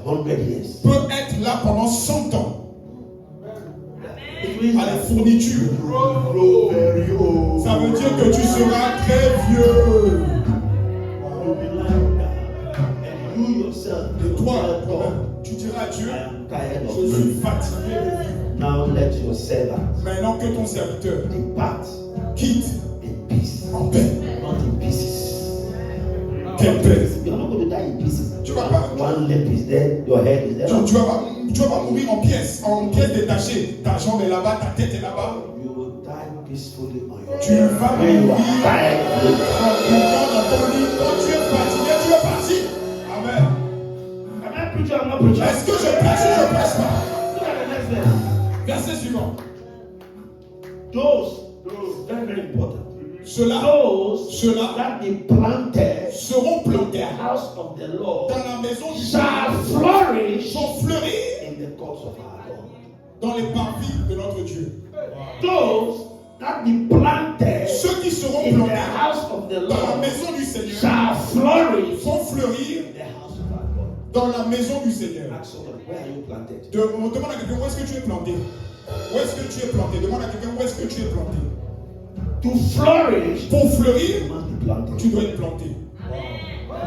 100 years. peut être là pendant 100 ans. À la fourniture. Grow very old. Ça veut dire que tu seras très vieux. You'll be lying down. And you yourself, Et toi, tell God, tu diras à Dieu, I am tired je of suis living. fatigué de vivre. Now let your servant Maintenant que ton serviteur depart quitte in peace, en paix. not in pieces. Quelle paix. You're not going to die in pieces. Tu vas pas, One limb is dead, your head is dead. tu vas pas mourir en pièces détachées. Ta jambe est là-bas, ta tête est là-bas. You will die peacefully on your Tu vas When you mourir are tired of living. tranquillement dans ton lit. Quand tu es fatigué, tu es parti. Amen. Am I preaching? I'm not preaching. Est-ce que je prêche ou je prêche pas? Look at the next verse. Verset suivant. Those, very, very important. Ceux-là Those that be planted seront in plantés the house of the Lord dans la maison du shall Seigneur, flourish vont fleurir in the courts of our God. dans les parvis de notre Dieu. Those that be planted Ceux qui seront in the plantés house of the dans la Lord maison du Seigneur shall flourish vont fleurir in the house of our God. dans la maison du Seigneur. Ask someone, where are you planted? On demande à quelqu'un où est-ce que tu es planté. Où est-ce que tu es planté? Demande à quelqu'un où est-ce que tu es planté. To flourish, Pour fleurir, you must be planted. tu dois être planté.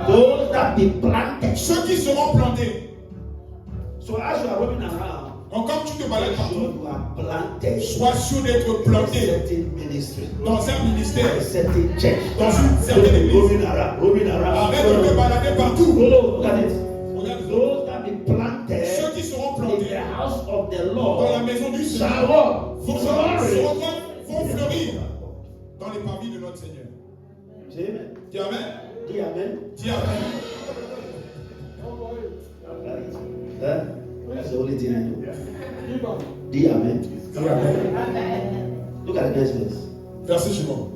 Those that be planted. Ceux qui seront plantés. So as you are roaming around, Donc comme tu te balades make sure partout, you are planted sois sûr d'être in a planté certain ministry, dans un ministère, a certain church. dans une certaine Don't be église. roaming around. Arrête de te balader partout. No, look at it. Regarde, Those that be planted ceux qui seront in plantés the house of the dans la Lord maison du shall Seigneur what? vont fleurir dans les parvis de notre Seigneur. Amen. Dis Amen. Dis Amen. Dis Amen. That's the only thing I know. Dis Amen. Dis Amen. Look at the next verse. Verset suivant.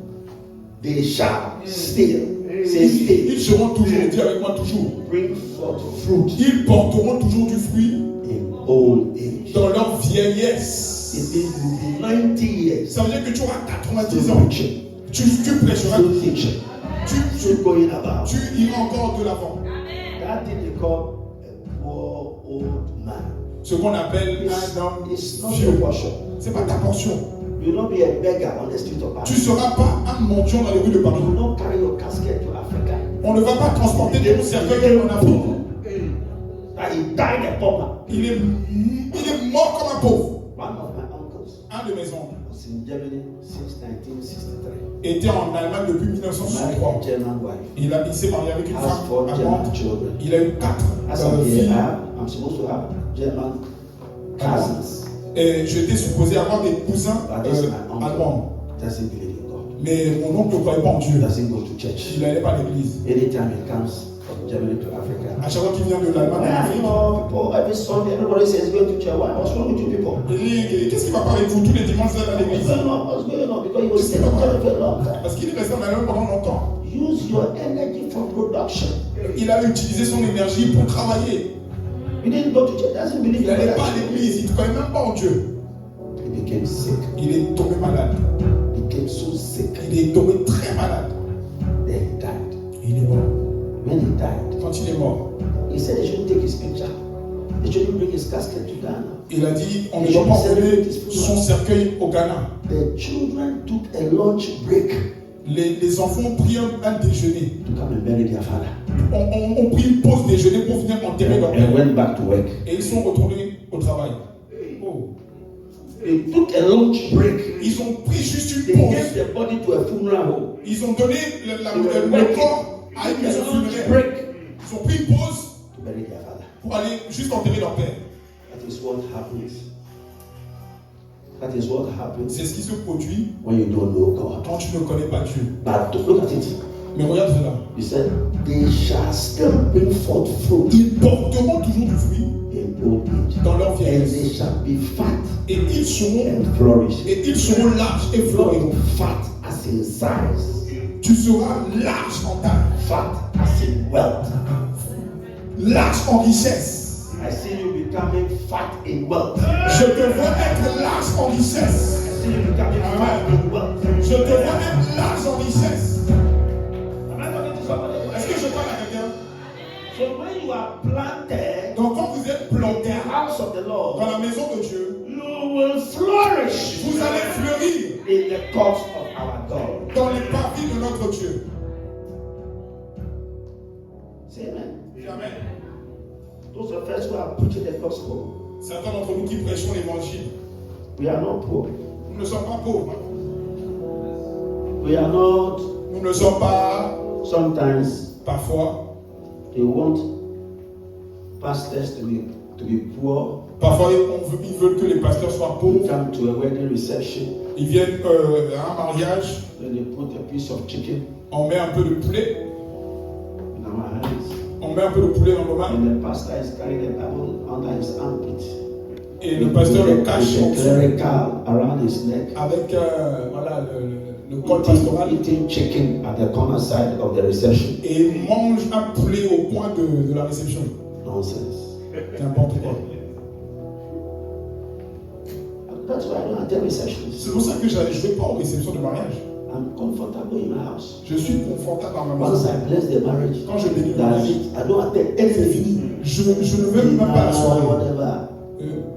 They shall still, say still, Ils seront toujours, dis avec moi toujours. bring forth fruit Ils porteront toujours du fruit in old age. dans leur vieillesse. It means you'll be 90 years. Ça veut dire que tu auras 90 Still ans. preaching, Tu prêcheras. still teaching, still going about. Tu iras encore de l'avant. That thing they call a poor old man. Ce qu'on appelle un homme It's not vieux. your portion. C'est pas ta portion. You will not be a beggar on the street of Tu Paris. ne seras pas un mendiant dans les rues de You Paris. will not carry your casket to Africa. On ne va pas transporter ton cercueil en Afrique. That he died a pauper. Il est mort comme un pauvre. One of my uncles Un de mes oncles was in Germany since 1963. était en Allemagne depuis Married 1963. a German wife. Il s'est marié avec une Has femme 4 allemande. German children. Il a eu 4 As I'm here, filles. I'm supposed to have German cousins. Et j'étais supposé avoir des cousins But this my uncle allemands. doesn't believe in God. Mais mon oncle ne croyait pas en He Dieu. doesn't go to church. Il n'allait pas à l'église. Anytime he comes from Germany to Africa. À chaque fois qu'il vient de l'Allemagne à You l'Afrique, know, people, every Sunday, everybody says going to church. What's wrong with you people? il dit qu'est-ce qui va pas avec vous tous les dimanches là à What's l'église? going on? What's going on? Because he was staying in Germany for a long time. Parce qu'il est resté en Allemagne pendant longtemps. Use your energy for production. Il a utilisé son énergie pour travailler. He didn't go to church. Doesn't believe Il in n'allait pas à God. l'église, il ne croyait même pas en Dieu. He became sick. Il est tombé malade. He became so sick. Il est tombé très malade. Then he died. Il est mort. When he died, Quand il est mort, he said they shouldn't take his picture. They shouldn't bring his casket to Ghana. il a dit on ne doit pas enlever son cercueil au Ghana. The children took a lunch break Les enfants ont pris un déjeuner. to come and bury their father. On pris une pause déjeuner pour venir enterrer leur And père. went back to work. Et ils sont retournés au travail. Oh. They took a lunch break. Ils ont pris juste They une gave pause. the body to a funeral home. Ils ont donné le corps à une maison A lunch funéraire. break Ils ont pris une pause to bury their father. pour aller juste enterrer leur père. That is what happens. That is what happens C'est ce qui se produit when you don't know God. quand tu ne connais pas Dieu. But look at it. Mais regarde cela. He said, they shall still bring forth fruit Ils porteront toujours du fruit in old age. dans leur And vieillesse. they shall be fat Et ils seront, and flourish. larges et florissants. Fat as in size. Tu seras large en taille, Fat as in wealth. large en richesse. I see you becoming fat in wealth. Je te vois être large en richesse. I see you becoming fat in wealth. Je te vois être large en richesse. Am I talking to somebody? Est-ce que je parle à quelqu'un? So when you are planted Donc quand planté the house of the dans Lord, la maison de Dieu, you will flourish vous allez fleurir in the courts of our God. dans les parvis de notre Dieu. Say amen. Amen. Those of us who are preaching the gospel, Certains d'entre nous qui prêchons l'évangile, we are not poor. nous ne sommes pas pauvres. We are not, Nous ne sommes pas, sometimes, parfois, they want pastors to be poor. parfois ils veulent que les pasteurs soient We pauvres. come to a wedding reception, Ils viennent à un mariage, then they put a piece of chicken on met un peu de poulet, in our hands, on met un peu de poulet dans nos mains, and the pastor is carrying the Bible under his armpit. et le pasteur le cache With a clerical around his neck. avec voilà, le col pastoral, Eating chicken at the corner side of the reception. et mange un poulet au coin de la réception. Nonsense. N'importe quoi. That's why I don't attend receptions. C'est pour ça que je ne vais pas aux réceptions de mariage. I'm comfortable in my house. Je suis confortable dans ma Once maison. I bless the marriage, Quand je bénis le that's mariage, it. I don't attend c'est anything. fini. Je ne veux même pas la soirée. Whatever.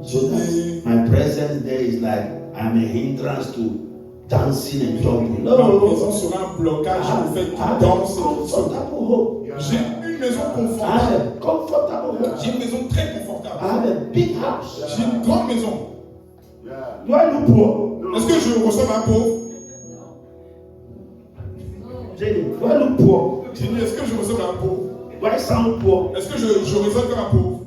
So that my presence there is like I'm a hindrance to dancing and jumping. Ma No. maison sera un blocage au fait I qu'il have danse. a comfortable home. J'ai une maison I confortable. have a comfortable home. J'ai une maison très I confortable. have a big house. J'ai une grande maison. Do I look poor? Est-ce que je ressemble à un pauvre? Jenny, do I look poor? J'ai dit, est-ce que je ressemble à un pauvre? Do I sound poor? Est-ce que je résonne comme un pauvre?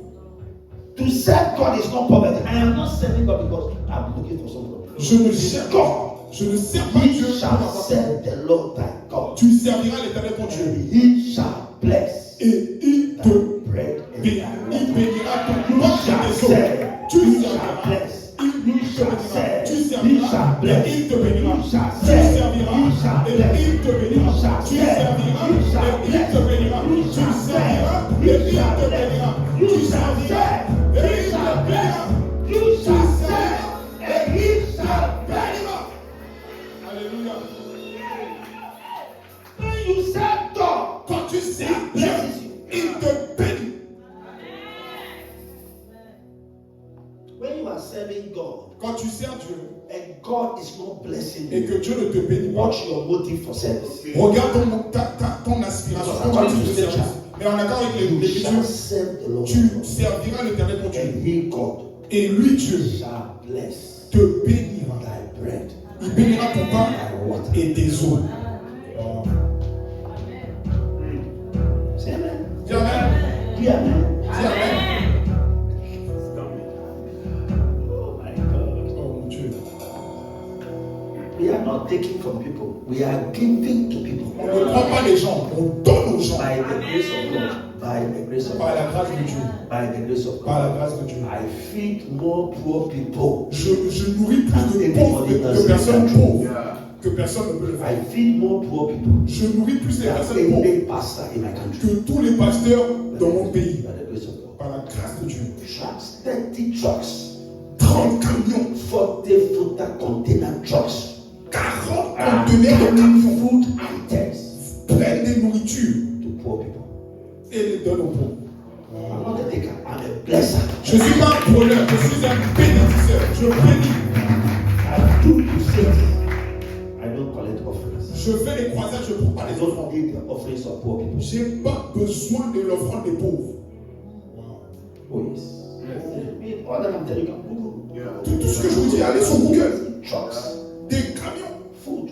To serve God is not poverty. I am not serving God because I'm looking for something. Je ne sers pas. Je ne sers pas Dieu. He shall serve the Lord thy God. Tu serviras l'Éternel ton Dieu. And he shall bless Et il thy te bread and bénira. thy Il water. bénira ton You pain shall et tes eaux. serve. Tu You shall serviras. bless. Il You te shall bénira. serve. Tu You serviras. shall bless. Et il te bénira. You shall Tu serve. serviras. You shall Et bless. il te bénira. You shall Tu serve. serviras. You shall Et il te bénira. bless. You Tu shall serviras. serve. Et You il shall te bless. bénira. You Tu shall serviras. serve. Et You il te shall bless. bénira. You shall serve. And he shall bless. Alléluia. When you serve God, Quand tu sers he Dieu, blesses you. il te bénit. When you are serving God Quand tu sers Dieu and God is not blessing et you, que Dieu ne te bénit pas, watch your motive for service. regarde ton aspiration, ton motif de service. Mais en accord avec You l'Écriture, shall serve the Lord tu God, serviras l'Éternel ton Dieu. and he, God, Et lui, Dieu, shall bless te bénira. thy bread, Il bénira ton pain thy water. et tes eaux. Say amen. Dis Amen. Dis amen. Dis Amen. Oh my God. Oh mon Dieu. We are not taking from people. We are giving to people. On ne prend pas les gens, on donne aux gens. By the grace of God. By the grace of Par God. la grâce de Dieu. By the grace of Par la God. grâce de Dieu. I feed more poor people. Je nourris plus de pauvres, de personnes pauvres que personne ne peut le I faire. feed more poor people Je nourris plus les than personnes pauvres any pastor in my country. que tous les pasteurs dans mon pays. By the grace of God. Par la grâce de Dieu. Trucks, 30 trucks, 30 camions, 40-footer container trucks, 40 are conteneurs de carrying camions food items pleins de nourriture to poor people. et les donnent aux pauvres. I'm not a taker, I'm a blesser. Je ne suis pas un preneur, je suis un bénéficiaire. Je bénis. I do crusades. I don't collect offerings. Je fais les croisades, je ne prends pas I les don't offrandes. need the offerings of poor people. Je n'ai pas besoin de l'offrande des pauvres. Oh yes. All that I'm telling you, Google. Tout ce que je vous dis, allez sur Google. Trucks, Des camions, food.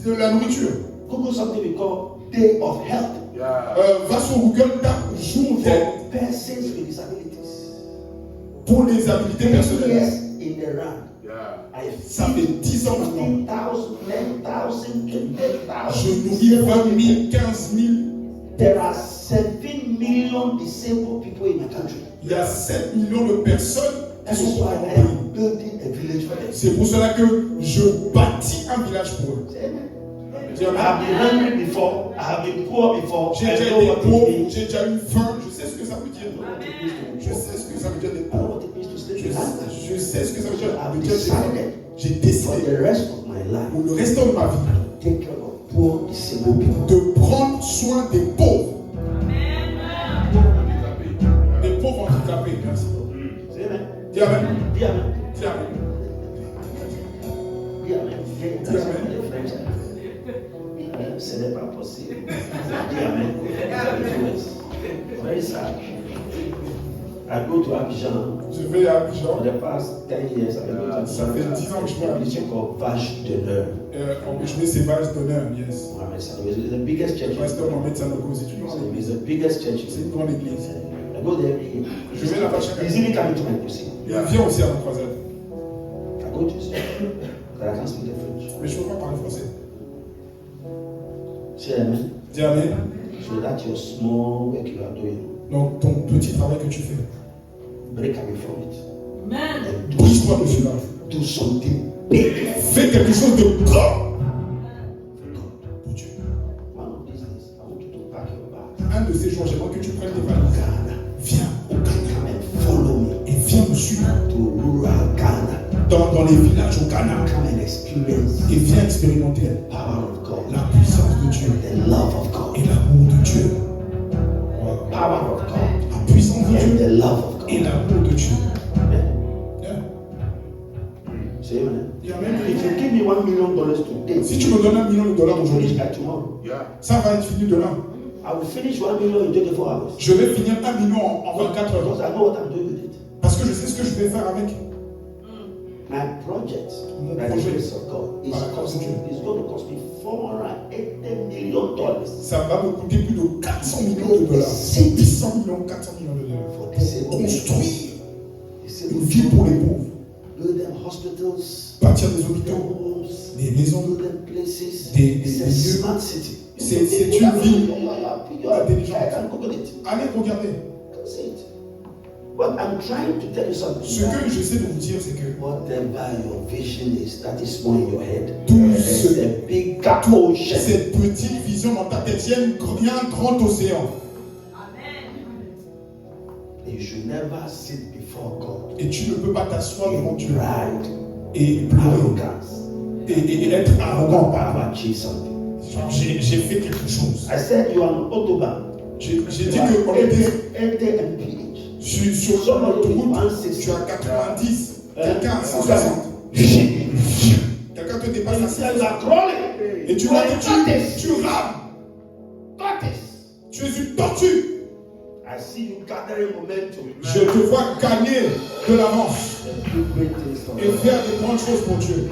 de la nourriture. Google something we call Day of Health. Va sur Google, tape jour d'aide For persons with disabilities. pour les habilités 10 personnelles. years in the run. I Ça fait 10 ans maintenant. 15,000, 10,000, Je 20,000. nourris 20 000, 15 000. There are 7 million disabled people in my country. Il y a 7 millions de personnes That qui is sont dans why mon I pays. am building a village for them. C'est pour cela que je bâtis un village pour eux. Say amen. Dis I Amen. have been hungry before. I have been poor before. J'ai I déjà know été what it pauvre, means. j'ai déjà eu faim, je sais ce que ça veut dire. Je I sais ce que ça veut dire d'être know pauvre. what it means to sleep Je with hunger. sais, je sais ce que ça veut dire I've de dire j'ai faim. decided J'ai for décidé the rest of my life pour le restant de ma vie to take care of poor disabled people. de prendre soin des pauvres. Des pauvres handicapés, merci. Dis Amen. Dis Amen. Dis Amen. Dis Amen. Dis Amen. Ce n'est pas possible. Dis Amen. Very sad. I go to Abidjan. Je vais à Abidjan. For the past 10 years, I go to Abidjan. Ça fait 10 ans que je vais à Abidjan. Called Vache d'honneur. Je vais ces vaches d'honneur, yes. It's the biggest church. Pasteur Mohamed Sanogo, c'est une grande église. It's the biggest church. C'est une grande église. I go there every year. Je vais là-bas chaque année. Easily coming to my crusade. Il vient aussi à la croisade. I go to his church, but I can't speak the French. Mais je ne peux pas parler français. Say amen. Dis Amen. So that your small work you are doing, Donc ton petit travail que tu fais, break away from it. Amen. And brise-toi de cela. do something big Fais quelque chose de grand pour Dieu. one of these days. I want you to pack your bag. Un de ces jours, j'aimerais que tu prennes tes valises. Ghana. Viens au Ghana Come and follow me et viens me suivre to rural Ghana. dans les villages au Ghana. Come and experience Et viens expérimenter the power of God, la puissance de Dieu the love of God, et l'amour de Dieu. power of God, La puissance de and Dieu the love of God. et l'amour de Dieu. Yeah. Hein? Say amen. Et Amen. If you give me $1 million today, Si tu me donnes $1 million finish aujourd'hui, by tomorrow. ça va être fini demain. I will finish $1 million in 24 hours. Je vais finir $1 million en 24 Because heures. I know what I'm doing with it. Parce que je sais ce que je vais faire avec. My project, Mon by the projet, grace of God, is par la grâce de Dieu, going to cost me $480 million ça va me coûter plus de $400 millions. 600 millions, $400 millions for pour disabled construire une disabled ville pour les pauvres. build them hospitals, Bâtir des hôpitaux, homes, des maisons. build them places. Des It's a lieux. smart city. C'est une ville intelligente. I can Google it. Allez regarder. I can see it. But I'm trying to tell you something. Ce que j'essaie de vous dire, c'est que Whatever your vision is, that is small in your head. Tout There's ce- a big gap ocean. cette petite vision dans ta tête, il y a un grand océan. You should never sit before God Et tu ne peux pas t'asseoir devant in Dieu pride, et pleurer arrogance. et être arrogant. I've achieved something. Genre, j'ai fait quelque chose. I said you are an autobahn. J'ai dit qu'on était 80 mph. sur l'autoroute, tu as 90, quelqu'un à 160. Quelqu'un te dépasse à 160. You are crawling. Et tu You vois are que a tortoise. tu rames. Tortoise. Tu es une tortue. I see you gathering momentum. Je te vois gagner de l'avance And do great things for et God. faire de grandes choses pour Dieu.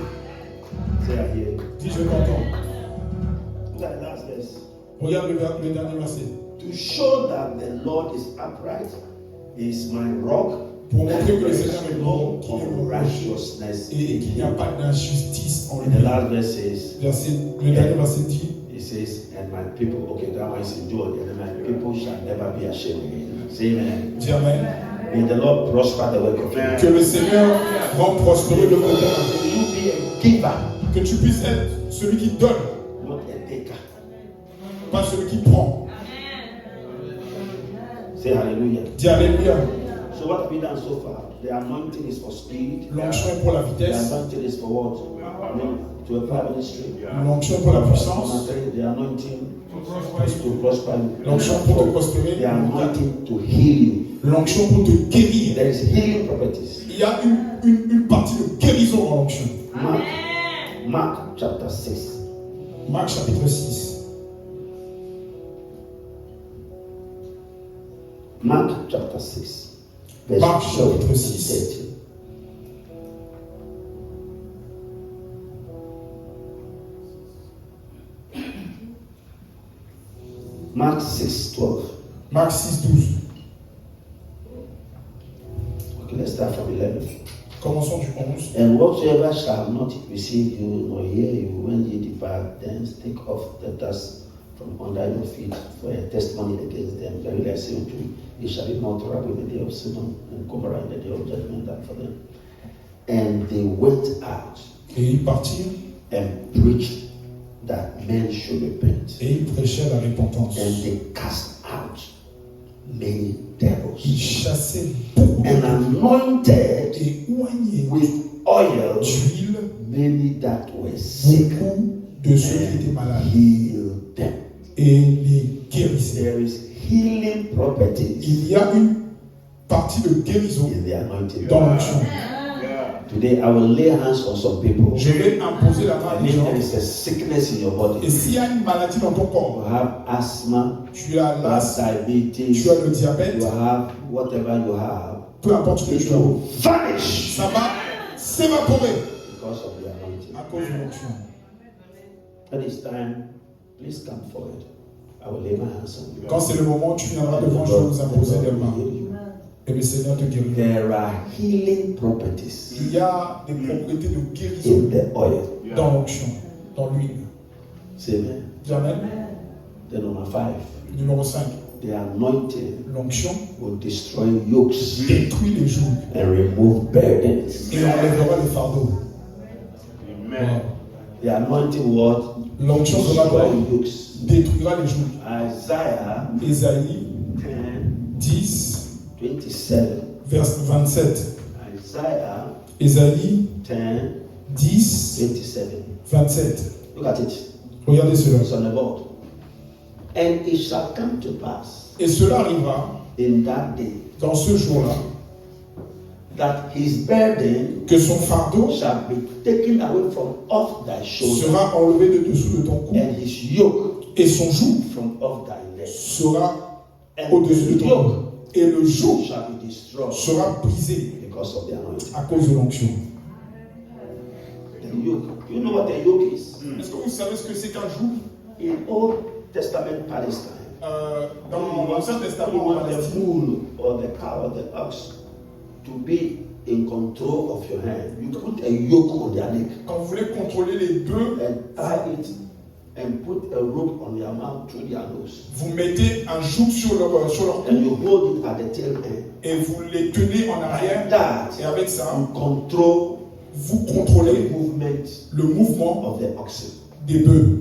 Say I hear you. Dis, je t'entends. Look at the last verse. Regarde le dernier verset. To show that the Lord is upright, he is my rock, Pour montrer que le there Seigneur est is bon, no qu'il est bon righteousness et qu'il n'y a pas d'injustice en And the lui. last verse says, Le dernier verset dit, it says, and my people, okay, that one is in Joel, and my people shall never be ashamed again. Say amen. dis Amen. May the Lord prosper the work of your hands. Que le Seigneur rende prospérer le monde. May you be a giver, Que tu puisses être celui qui donne, not a taker. pas celui qui prend. Say hallelujah. Dis Alléluia. So what have we done so far? The anointing is for speed. L'onction est pour la The vitesse. anointing is for what? I mean, to a prime ministry. L'onction pour la puissance. Number three, the anointing is to prosper. L'onction pour te prospérer. The anointing to heal you. L'onction pour te guérir. There is healing properties. Il y a une partie de guérison dans l'onction. Mark chapter 6. Marc chapitre 6. Mark chapter 6. Verse Marc 12 chapitre and 6. 13. Mark 6:12. Marc 6, 12. Okay, let's start from 11. Commençons du 11. And whatsoever shall not receive you nor hear you when ye depart, then take off the dust from under your feet for a testimony against them. Verily I say unto you, it shall be more tolerable in the day of Sodom and Gomorrah in the day of judgment than for them. And they went out Et ils partirent and preached that men should repent. et ils prêchaient la repentance. And they cast out many devils Ils chassaient beaucoup and anointed et oignaient with oil d'huile many that were sick, beaucoup de ceux qui étaient malades healed them. et les guérissaient. There is healing properties Il y a une partie de guérison is the anointing. dans l'onction. Today, I will lay hands on some people. Je vais imposer la main à And des if gens. there is a sickness in your Et body, s'il y a une maladie dans ton you corps, have asthma, tu as you have l'asthme, diabetes, tu as le diabète, you have whatever you have, peu importe ce que it tu as, will vanish ça va s'évaporer because of the anointing. à cause de l'onction. At this time, please come forward. I will lay my hands on you. Quand c'est le moment, tu viendras devant, je vais vous imposer des mains. Et le Seigneur te guérira. There are healing properties Il y a des propriétés de guérison in the oil. dans l'onction, dans l'huile. Say amen. Dis Amen. The number 5, Numéro 5. the anointing L'onction will destroy yokes détruit les jougs and remove burdens. et enlèvera les fardeaux. Amen. The anointing will L'onction sera quoi? destroy yokes. Détruira les jougs. Isaiah Ésaïe 10, 10, 27. verset 27. Isaiah Ésaïe 10, 10, 27. 27. Look at it. Regardez cela. It's on the board. And it shall come to pass Et cela arrivera in that day dans ce jour-là that his burden que son fardeau shall be taken away from off thy shoulder, sera enlevé de dessous de ton cou and his yoke et son joug from off thy neck. sera And au-dessus de the ton cou. yoke Et le joug shall be destroyed sera brisé because of the anointing. à cause de l'onction. The yoke. You know what the yoke is? Est-ce que vous savez ce que c'est qu'un joug? In Old Testament Palestine, Dans l'Ancien you Testament en want the Palestine, bull or the cow or the ox to be in control of your hand. You put a yoke on their neck quand vous voulez contrôler les bœufs, and tie it and put a rope on their mouth through their nose. vous mettez un joug sur leur And cou you hold it at the tail end. et vous les tenez en arrière. Like that, Et avec ça, you control vous the contrôlez movement le mouvement of the oxen. des bœufs.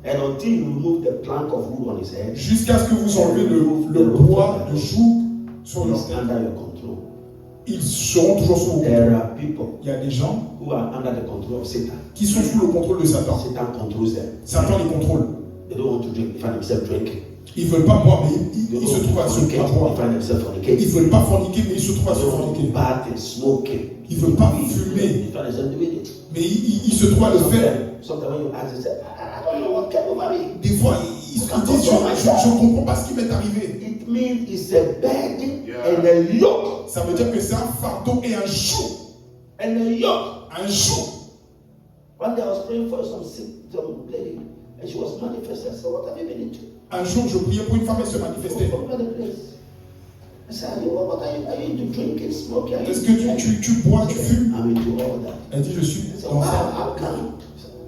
And until you remove the plank of wood on his head, Jusqu'à ce que vous enlevez le poids de joug sur leur he's tête. under your control. Ils seront toujours sous vos There contrôle. are people Il y a des gens who are under the control of Satan. qui sont sous le contrôle de Satan. Satan controls them. Satan les contrôle. They don't want to drink, they find themselves drinking. Ils ne veulent pas boire, mais They ils don't se want trouvent to à se fornicate, they boire. find themselves Ils fornicating. ne veulent pas forniquer, mais ils se trouvent à They se don't want to forniquer. party, smoking. Ils ne veulent pas fumer, They find themselves doing it. mais ils se trouvent à le faire. Sometimes when you ask, they say, I don't know what came over me. Des fois, ils disent, je ne comprends pas ce qui m'est arrivé. It means it's a burden Yeah. and a yoke. Ça veut dire que c'est un fardeau et un joug. And a yoke. Un joug. One day I was praying for some lady and she was manifesting. I said, what have you been into? Un jour, je priais pour une femme, elle se manifestait. All over the place. I said, what are you into drinking, smoking? Are you Est-ce que tu bois, tu fumes? I'm into all that. Elle dit, je suis I said, dans wow, ça. how come?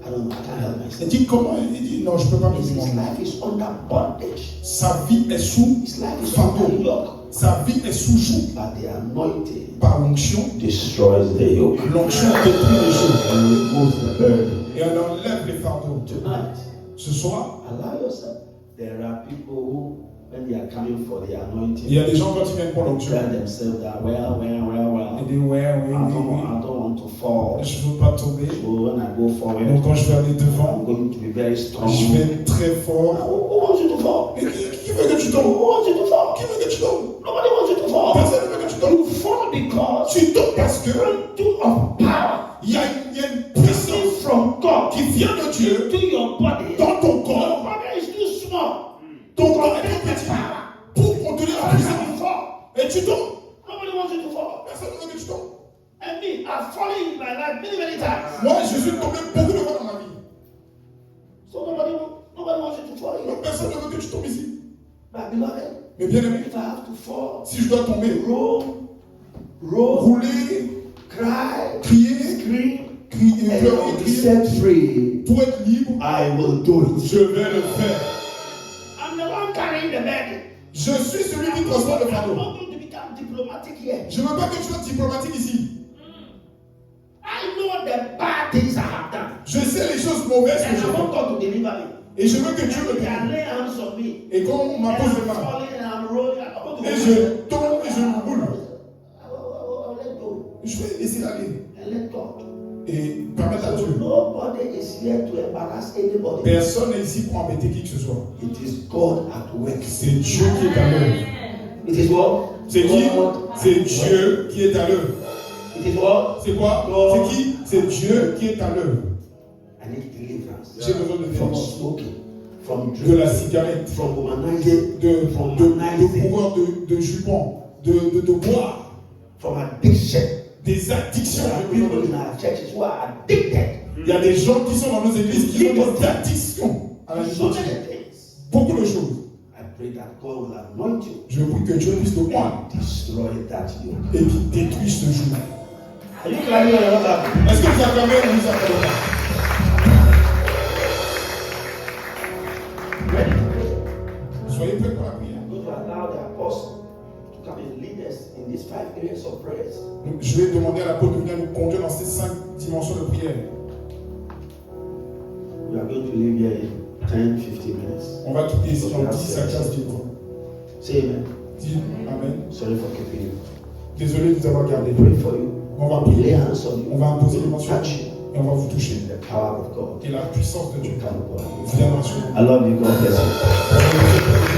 I don't know, I can't help Elle myself. dit, comment? Elle dit, non, je ne peux pas me His demander. life is under bondage. Sa vie est sous His life is fardeau. under yoke. Sa vie est sous joug. But the anointing Par l'onction, destroys the yoke l'onction détruit les jougs. and removes the burden. Et elle enlève les fardeaux. Tonight, Ce soir, allow yourself. There are people who, when they are coming for the anointing, il y a des gens quand ils viennent pour l'onction. tell themselves that, well. Ils disent, ouais, I don't want to fall. je ne veux pas tomber. So when I go Donc forward, quand je vais aller I'm devant, going to be very strong. je vais être très fort. Who wants you to fall? Mais qui veut que tu Who tombes? wants you to fall? Qui veut que tu tombes? Nobody wants you to fall. Personne ne veut que tu tombes. You fall because Tu tombes parce que too of power il y a une puissance from God qui vient de Dieu to your body. dans ton Your corps. body is too small. Ton corps est trop petit pour contenir la puissance. You fall. Et tu tombes. Nobody wants you to fall. Personne ne veut que tu tombes. And me, I've fallen in my life many times. Moi, je suis tombé beaucoup de fois dans ma vie. So nobody wants you to fall. Donc personne ne veut que tu tombes ici. But beloved, Mais bien aimé, if I have to fall, si je dois tomber, roll, rouler, cry, crier, scream, crier, and pleurer, be crier, set free, pour être libre, I will do it. je vais le faire. I'm the one carrying the burden. Je suis celui qui transporte le I'm fardeau. not going to become diplomatic here. Je ne veux pas que tu sois diplomatique ici. I know the bad things I have done. Je sais les choses mauvaises que And je I want fais. God to deliver me. Et je veux que Dieu me And they are délivre. laying hands on me. Et quand on And m'impose les I'm mains, falling and I'm rolling. I don't want to et je tombe et je roule, I'll let go je vais laisser aller and let God. et permettre à So Dieu. nobody is here to embarrass anybody. Personne n'est ici pour embêter qui que ce soit. It is God at work. C'est Dieu qui est à l'œuvre. It is what? C'est qui? God. C'est Dieu qui est à l'œuvre. It is what? C'est quoi? God. C'est qui? C'est Dieu qui est à l'œuvre. I need deliverance. J'ai besoin de From délivrance. smoking, from De la drinking, cigarette, from womanizing, de from coureur de jupons, de boire, from addiction. des addictions. There are J'ai besoin people de- in our churches who are addicted Il y a des gens qui sont dans nos églises qui ont des addictions à la to so nicotine. many things. Beaucoup de choses. I pray that God will anoint you Je prie que Dieu puisse te prendre and destroy that yoke. et qu'il détruise ce jour. Are you clapping or not clapping? Est-ce que vous acclamez ou vous acclamez pas? Ready? Soyez prêts pour la prière. I'm going to allow the apostle to come and lead us in these 5 areas of prayers. Donc, je vais demander à l'apôtre de venir nous conduire dans ces 5 dimensions de prière. We are going to leave here in 10-15 minutes. On va quitter ici dans 10 à 15 minutes. Say amen. Dis Amen. Sorry for keeping you. Désolé de vous avoir gardé. Pray for you. On va Lay prier. hands on On you. va imposer les mains sur Touch vous you. et on va vous toucher. The power of God Et la puissance de Dieu will come upon you. viendra sur vous. I love you. God bless you.